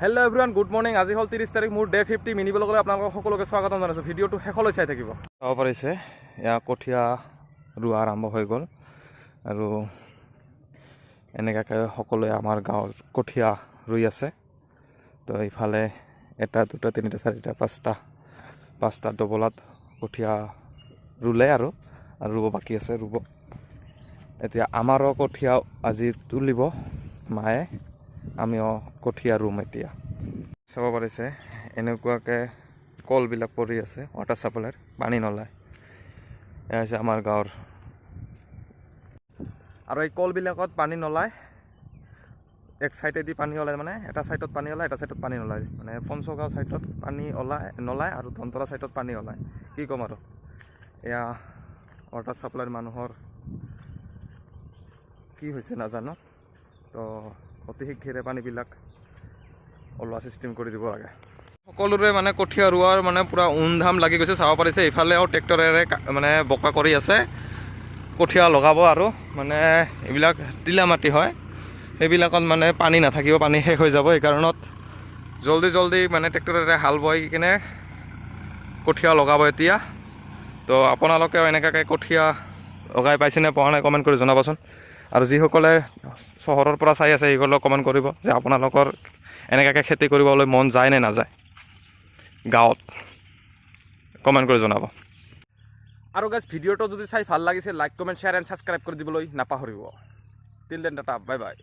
Hello' everyone, good morning. আজি হ'ল 30 তাৰিখ, মোৰ ডে 50 মিনি ব্লগলৈ আপোনালোকক সকলোকে স্বাগতম জনাইছোঁ। ভিডিঅ'টো শেষলৈ চাই থাকিব। চাব পাৰিছে এয়া কঠীয়া ৰোৱা আৰম্ভ হৈ গ'ল আৰু এনেকুৱাকৈ সকলোৱে আমাৰ গাঁৱৰ কঠীয়া ৰুই আছে। তো ইফালে এটা দুটা তিনিটা চাৰিটা পাঁচটা ডবলাত কঠীয়া ৰুলে আৰু ৰুব বাকী আছে ৰুব। এতিয়া আমাৰো কঠীয়া আজি তুলিব মায়ে, আমিও কঠীয়া ৰুম। এতিয়া চাব পাৰিছে এনেকুৱাকৈ কলবিলাক পৰি আছে, ৱাটাৰ চাপ্লাইৰ পানী নলায়। এয়া হৈছে আমাৰ গাঁৱৰ। আৰু এই কলবিলাকত পানী নলায়, এক চাইডেদি পানী ওলায়, মানে এটা চাইডত পানী ওলায়, এটা চাইডত পানী নলায়। মানে পঞ্চগাঁও চাইডত পানী নলায় আৰু ধনতলা চাইডত পানী ওলায়। কি ক'ম আৰু, এয়া ৱাটাৰ চাপ্লাইৰ মানুহৰ কি হৈছে নাজানো। তো অতি শীঘ্ৰে পানীবিলাক ওলোৱা চিষ্টেম কৰি দিব লাগে। সকলোৰে মানে কঠীয়া ৰোৱাৰ মানে পূৰা উমধাম লাগি গৈছে। চাব পাৰিছে ইফালেও ট্ৰেক্টৰেৰে মানে বোকা কৰি আছে, কঠীয়া লগাব। আৰু মানে এইবিলাক টিলা মাটি হয়, সেইবিলাকত মানে পানী নাথাকিব, পানী শেষ হৈ যাব। সেইকাৰণত জলদি মানে ট্ৰেক্টৰেৰে হাল বাই কিনে কঠীয়া লগাব এতিয়া। তো আপোনালোকেও এনেকুৱাকৈ কঠীয়া লগাই পাইছেনে পোৱা নাই কমেণ্ট কৰি জনাবচোন। আৰু যিসকলে চহৰৰ পৰা চাই আছে সেইসকলেও কমেণ্ট কৰিব যে আপোনালোকৰ এনেকুৱাকৈ খেতি কৰিবলৈ মন যায় নে নাযায়, গাঁৱত কমেণ্ট কৰি জনাব। আৰু গাইজ, ভিডিঅ'টো যদি চাই ভাল লাগিছে like comment share and subscribe কৰি দিবলৈ নাপাহৰিব। Till then Tata, bye bye.